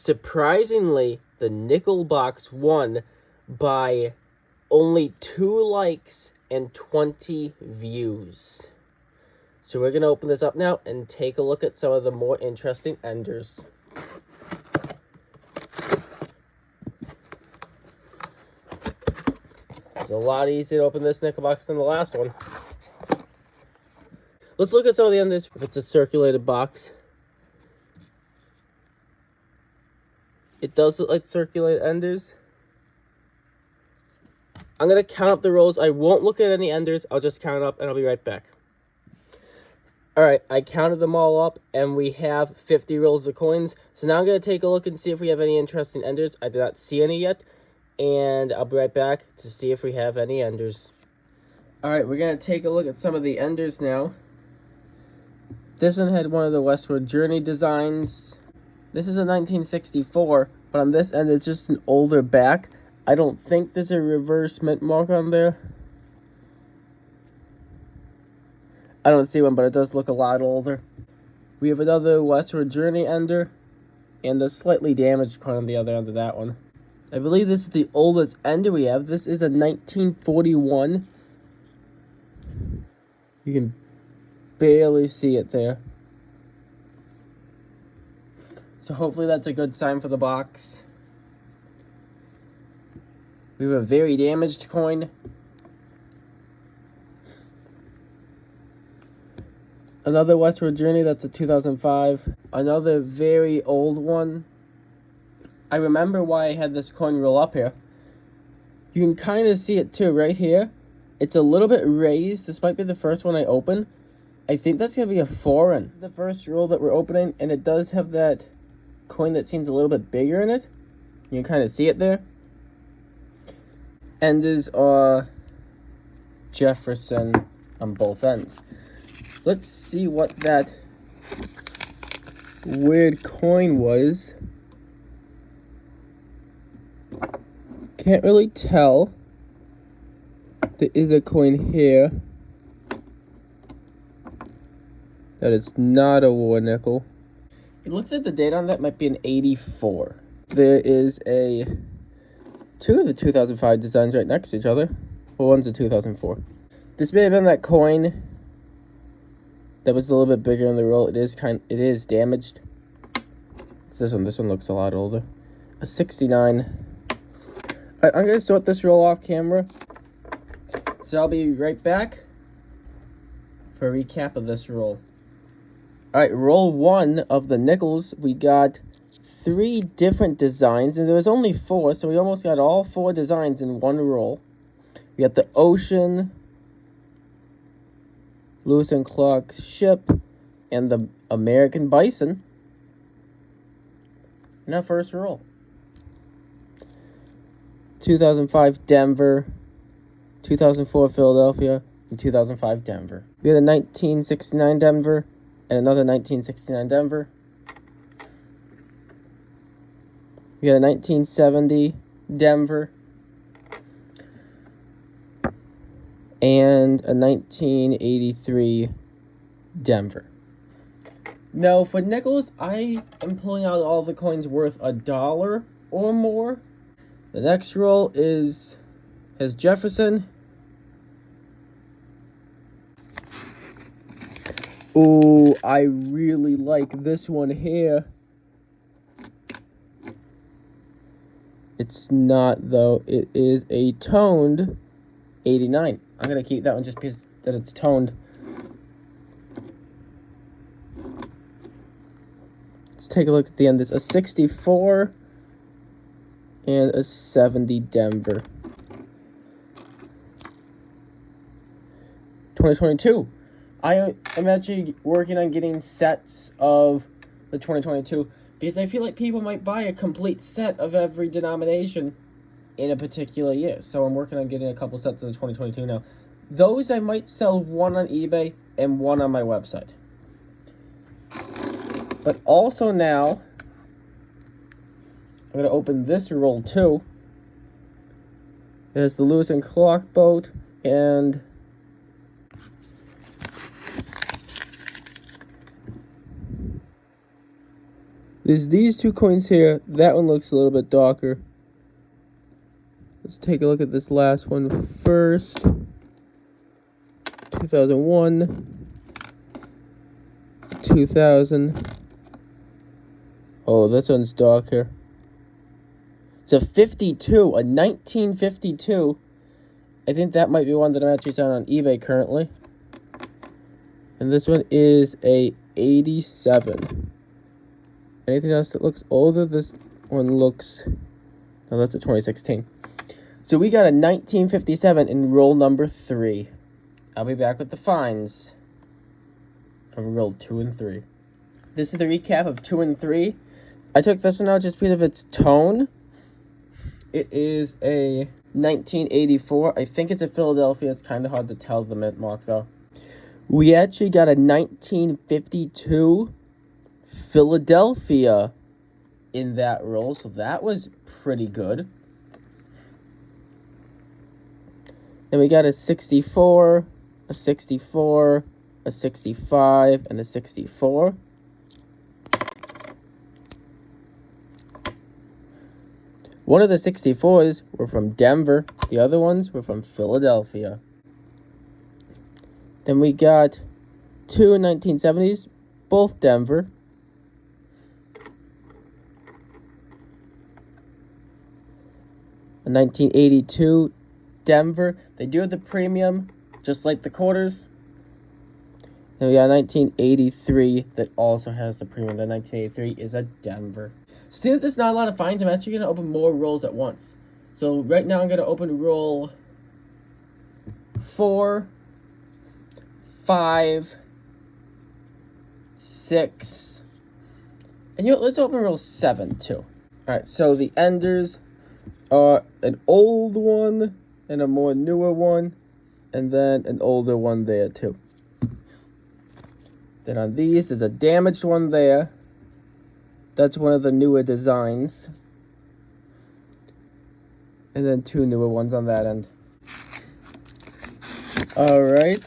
Surprisingly, the nickel box won by only 2 likes and 20 views. So we're going to open this up now and take a look at some of the more interesting enders. It's a lot easier to open this nickel box than the last one. Let's look at some of the enders. If it's a circulated box, it does look like circulated enders. I'm going to count up the rolls. I won't look at any enders. I'll just count up and I'll be right back. Alright, I counted them all up and we have 50 rolls of coins. So now I'm going to take a look and see if we have any interesting enders. I did not see any yet. And I'll be right back to see if we have any enders. Alright, we're going to take a look at some of the enders now. This one had one of the Westward Journey designs. This is a 1964, but on this end it's just an older back. I don't think there's a reverse mint mark on there. I don't see one, but it does look a lot older. We have another Westward Journey ender, and a slightly damaged coin on the other end of that one. I believe this is the oldest ender we have. This is a 1941. You can barely see it there. So hopefully that's a good sign for the box. We have a very damaged coin. Another Westward Journey, that's a 2005. Another very old one. I remember why I had this coin roll up here. You can kind of see it too, right here. It's a little bit raised. This might be the first one I open. I think that's going to be a foreign. This is the first roll that we're opening, and it does have that coin that seems a little bit bigger in it. You can kind of see it there. Enders are Jefferson on both ends. Let's see what that weird coin was. Can't really tell. There is a coin here. That is not a war nickel. It looks like the date on that might be an 84. There is two of the 2005 designs right next to each other. Well, one's a 2004. This may have been that coin that was a little bit bigger in the roll. It is damaged. It's this one. This one looks a lot older. A 69. Alright, I'm gonna sort this roll off camera. So I'll be right back for a recap of this roll. Alright, roll 1 of the nickels. We got 3 different designs, and there was only 4, so we almost got all 4 designs in one roll. We got the Ocean, Lewis and Clark ship, and the American Bison in our first roll. 2005 Denver, 2004 Philadelphia, and 2005 Denver. We had a 1969 Denver and another 1969 Denver. We had a 1970 Denver and a 1983 Denver. Now, for nickels, I am pulling out all the coins worth $1 or more. The next roll has Jefferson. Ooh, I really like this one here. It's not, though. It is a toned 89. I'm going to keep that one just because that it's toned. Let's take a look at the end. There's a 64 and a 70 Denver. 2022. I am actually working on getting sets of the 2022 because I feel like people might buy a complete set of every denomination in a particular year. So I'm working on getting a couple sets of the 2022 now. Those I might sell one on eBay and one on my website. But also now, I'm going to open this roll too. It has the Lewis and Clark boat and There's these two coins here. That one looks a little bit darker. Let's take a look at this last one first. 2001. 2000. Oh, this one's darker. It's a 52, a 1952. I think that might be one that I'm actually selling on eBay currently. And this one is a 87. Anything else that looks older? This one looks... No, that's a 2016. So we got a 1957 in roll number 3. I'll be back with the finds from roll 2 and 3. This is the recap of 2 and 3. I took this one out just because of its tone. It is a 1984. I think it's a Philadelphia. It's kind of hard to tell the mint mark, though. We actually got a 1952 Philadelphia in that roll, so that was pretty good. Then we got a 64, a 64, a 65, and a 64. One of the 64s were from Denver. The other ones were from Philadelphia. Then we got two 1970s, both Denver. A 1982 Denver. They do have the premium, just like the quarters. Then we got a 1983 that also has the premium. The 1983 is a Denver. Since there's not a lot of finds, I'm actually going to open more rolls at once. So right now I'm going to open roll 4, 5, 6, and let's open roll 7 too. Alright, so the enders are an old one and a more newer one, and then an older one there too. Then on these, there's a damaged one there. That's one of the newer designs. And then two newer ones on that end. Alright.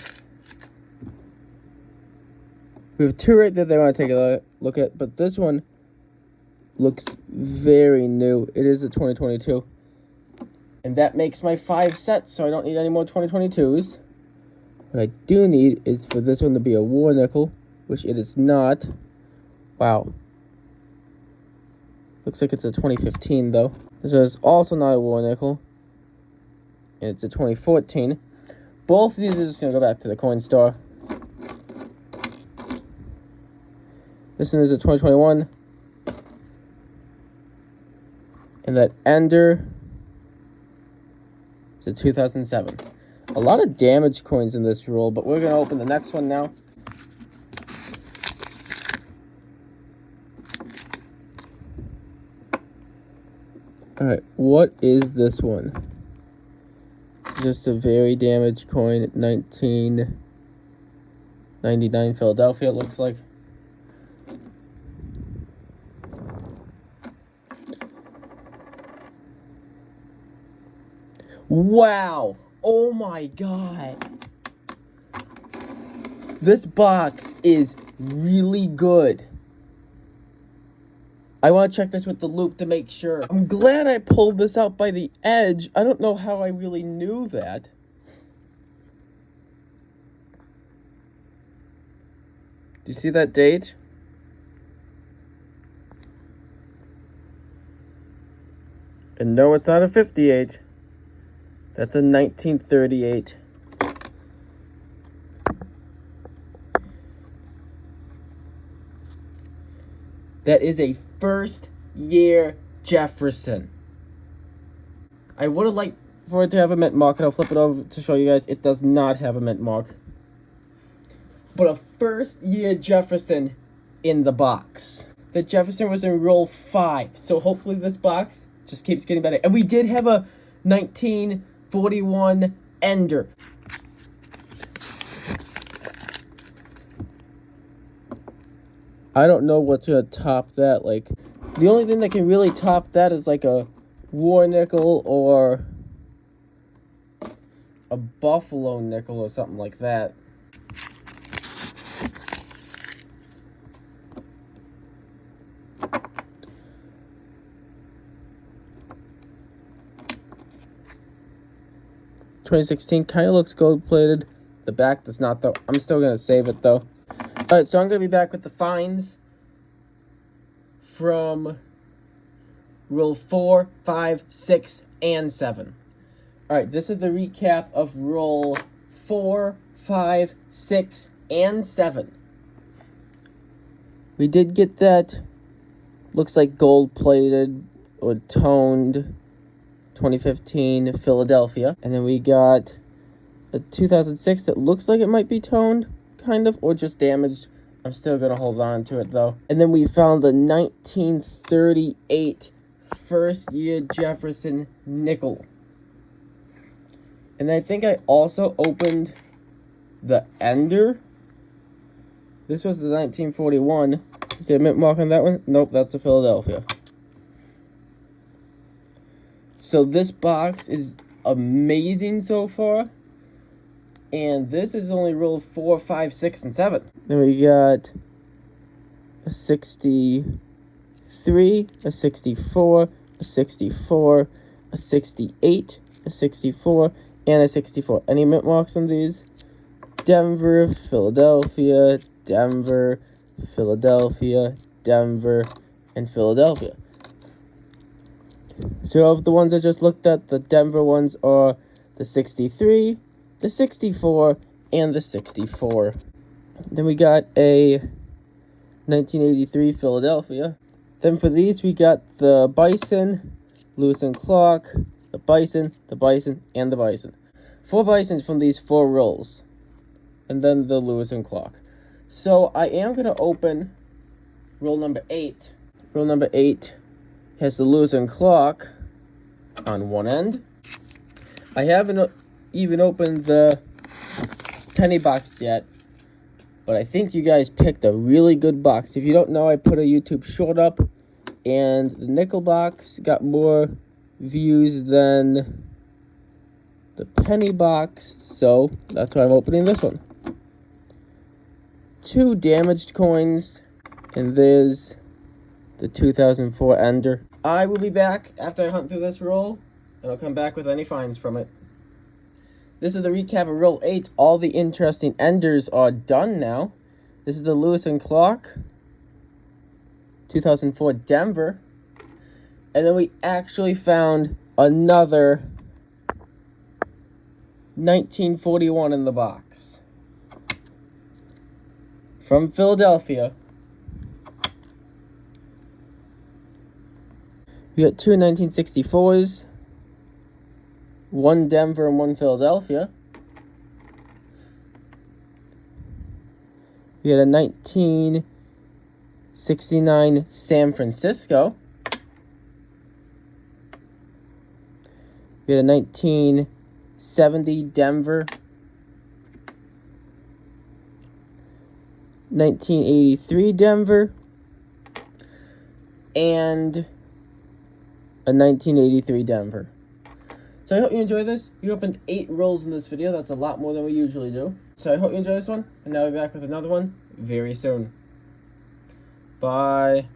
We have two right there that I want to take a look at, but this one looks very new. It is a 2022. And that makes my 5 sets, so I don't need any more 2022s. What I do need is for this one to be a war nickel, which it is not. Wow. Looks like it's a 2015, though. This is also not a war nickel. And it's a 2014. Both of these are just going to go back to the coin store. This one is a 2021. And that ender is a 2007. A lot of damaged coins in this roll, but we're going to open the next one now. Alright, what is this one? Just a very damaged coin, 1999 Philadelphia, it looks like. Wow! Oh my god! This box is really good. I want to check this with the loop to make sure. I'm glad I pulled this out by the edge. I don't know how I really knew that. Do you see that date? And no, it's not a 58. That's a 1938. That is a first-year Jefferson. I would have liked for it to have a mint mark, and I'll flip it over to show you guys. It does not have a mint mark. But a first-year Jefferson in the box. The Jefferson was in roll 5, so hopefully this box just keeps getting better. And we did have a 1941 ender. I don't know what's going to top that. Like, the only thing that can really top that is like a war nickel or a buffalo nickel or something like that. 2016 kind of looks gold-plated. The back does not, though. I'm still going to save it, though. Alright, so I'm going to be back with the finds from roll 4, 5, 6, and 7. Alright, this is the recap of roll 4, 5, 6, and 7. We did get that, looks like gold-plated or toned 2015 Philadelphia. And then we got a 2006 that looks like it might be toned, kind of, or just damaged. I'm still going to hold on to it, though. And then we found the 1938 first-year Jefferson nickel. And I think I also opened the Ender. This was the 1941. Is there a mint mark on that one? Nope, that's a Philadelphia. So this box is amazing so far. And this is only roll 4, 5, 6, and 7. Then we got a 63, a 64, a 64, a 68, a 64, and a 64. Any mint marks on these? Denver, Philadelphia, Denver, Philadelphia, Denver, and Philadelphia. So of the ones I just looked at, the Denver ones are the 63, the 64, and the 64. Then we got a 1983 Philadelphia. Then for these, we got the Bison, Lewis and Clark, the Bison, and the Bison. 4 Bisons from these 4 rolls. And then the Lewis and Clark. So I am going to open roll number 8. Roll number 8 has the Lewis and Clark on one end. I haven't even opened the penny box yet, but I think you guys picked a really good box. If you don't know, I put a YouTube short up, and the nickel box got more views than the penny box, so that's why I'm opening this one. 2 damaged coins, and there's the 2004 Ender. I will be back after I hunt through this roll, and I'll come back with any finds from it. This is the recap of roll 8. All the interesting Enders are done now. This is the Lewis and Clark 2004 Denver. And then we actually found another 1941 in the box. From Philadelphia. We got 2 1964s. 1 Denver and 1 Philadelphia. We had a 1969 San Francisco. We had a 1970 Denver. 1983 Denver. And a 1983 Denver. So I hope you enjoyed this. You opened 8 rolls in this video. That's a lot more than we usually do. So I hope you enjoy this one. And I'll be back with another one very soon. Bye.